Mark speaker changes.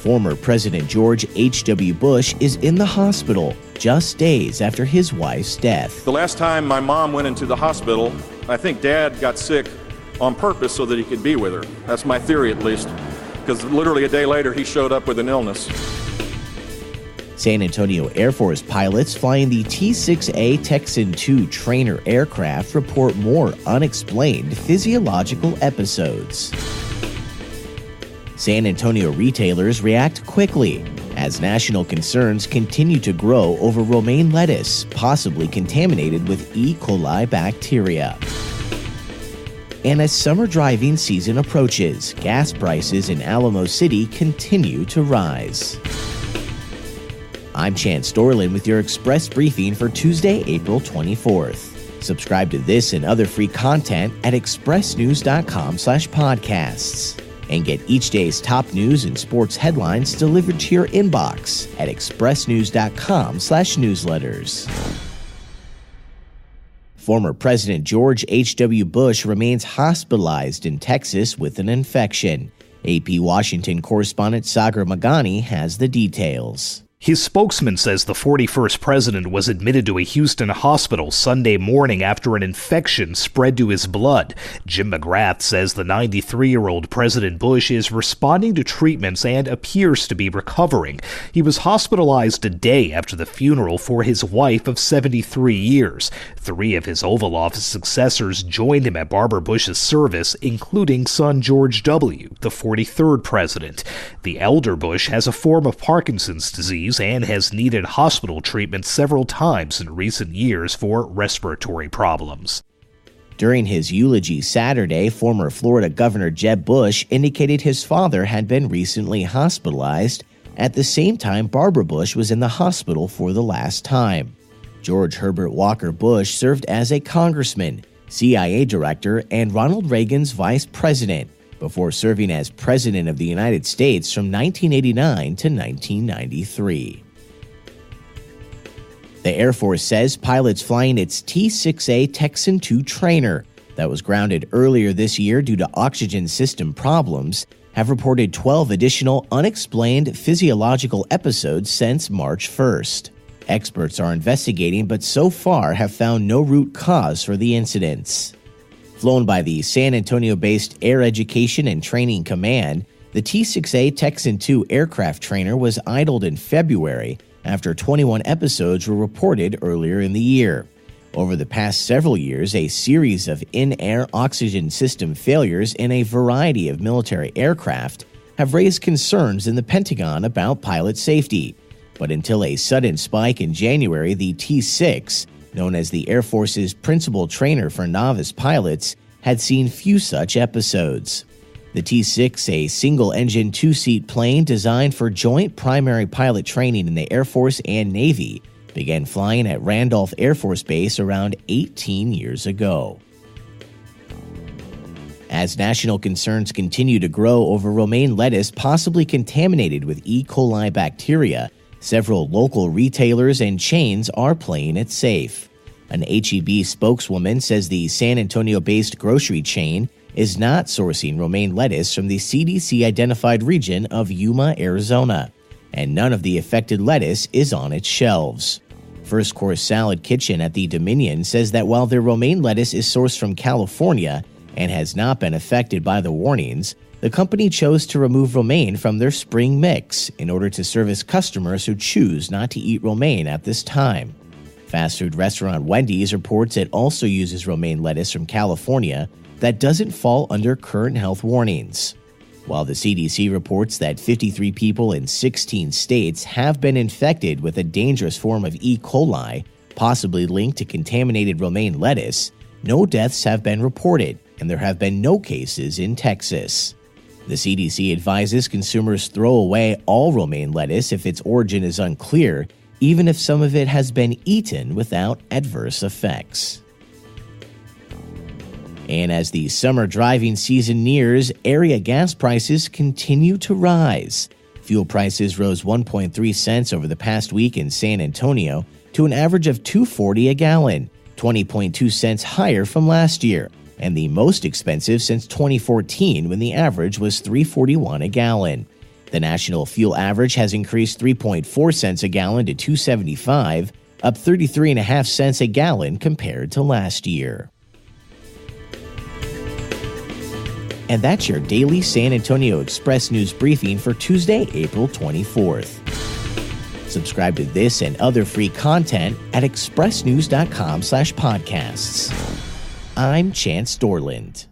Speaker 1: Former President George H.W. Bush is in the hospital just days after his wife's death.
Speaker 2: The last time my mom went into the hospital, I think Dad got sick on purpose so that he could be with her. That's my theory, at least, because literally a day later he showed up with an illness.
Speaker 1: San Antonio Air Force pilots flying the T-6A Texan II trainer aircraft report more unexplained physiological episodes. San Antonio retailers react quickly as national concerns continue to grow over romaine lettuce, possibly contaminated with E. coli bacteria. And as summer driving season approaches, gas prices in Alamo City continue to rise. I'm Chance Dorlin with your Express Briefing for Tuesday, April 24th. Subscribe to this and other free content at expressnews.com/podcasts. And get each day's top news and sports headlines delivered to your inbox at expressnews.com/newsletters. Former President George H.W. Bush remains hospitalized in Texas with an infection. AP Washington correspondent Sagar Magani has the details.
Speaker 3: His spokesman says the 41st president was admitted to a Houston hospital Sunday morning after an infection spread to his blood. Jim McGrath says the 93-year-old President Bush is responding to treatments and appears to be recovering. He was hospitalized a day after the funeral for his wife of 73 years. 3 of his Oval Office successors joined him at Barbara Bush's service, including son George W., the 43rd president. The elder Bush has a form of Parkinson's disease and has needed hospital treatment several times in recent years for respiratory problems.
Speaker 1: During his eulogy Saturday, former Florida Governor Jeb Bush indicated his father had been recently hospitalized. At the same time, Barbara Bush was in the hospital for the last time. George Herbert Walker Bush served as a congressman, CIA director, and Ronald Reagan's vice president, before serving as President of the United States from 1989 to 1993. The Air Force says pilots flying its T-6A Texan II trainer that was grounded earlier this year due to oxygen system problems have reported 12 additional unexplained physiological episodes since March 1st. Experts are investigating, but so far have found no root cause for the incidents. Flown by the San Antonio-based Air Education and Training Command, the T-6A Texan II aircraft trainer was idled in February after 21 episodes were reported earlier in the year. Over the past several years, a series of in-air oxygen system failures in a variety of military aircraft have raised concerns in the Pentagon about pilot safety. But until a sudden spike in January, the T-6, known as the Air Force's principal trainer for novice pilots, had seen few such episodes. The T-6, a single-engine two-seat plane designed for joint primary pilot training in the Air Force and Navy, began flying at Randolph Air Force Base around 18 years ago. As national concerns continue to grow over romaine lettuce possibly contaminated with E. coli bacteria, several local retailers and chains are playing it safe. An H-E-B spokeswoman says the San Antonio-based grocery chain is not sourcing romaine lettuce from the CDC-identified region of Yuma, Arizona, and none of the affected lettuce is on its shelves. First Course Salad Kitchen at the Dominion says that while their romaine lettuce is sourced from California and has not been affected by the warnings, the company chose to remove romaine from their spring mix in order to service customers who choose not to eat romaine at this time. Fast food restaurant Wendy's reports it also uses romaine lettuce from California that doesn't fall under current health warnings. While the CDC reports that 53 people in 16 states have been infected with a dangerous form of E. coli, possibly linked to contaminated romaine lettuce, no deaths have been reported, and there have been no cases in Texas. The CDC advises consumers throw away all romaine lettuce if its origin is unclear, even if some of it has been eaten without adverse effects. And as the summer driving season nears, area gas prices continue to rise. Fuel prices rose 1.3 cents over the past week in San Antonio to an average of $2.40 a gallon, 20.2 cents higher from last year, and the most expensive since 2014 when the average was $3.41 a gallon. The national fuel average has increased 3.4 cents a gallon to $2.75, up 33.5 cents a gallon compared to last year. And that's your daily San Antonio Express News briefing for Tuesday, April 24th. Subscribe to this and other free content at expressnews.com/podcasts. I'm Chance Dorland.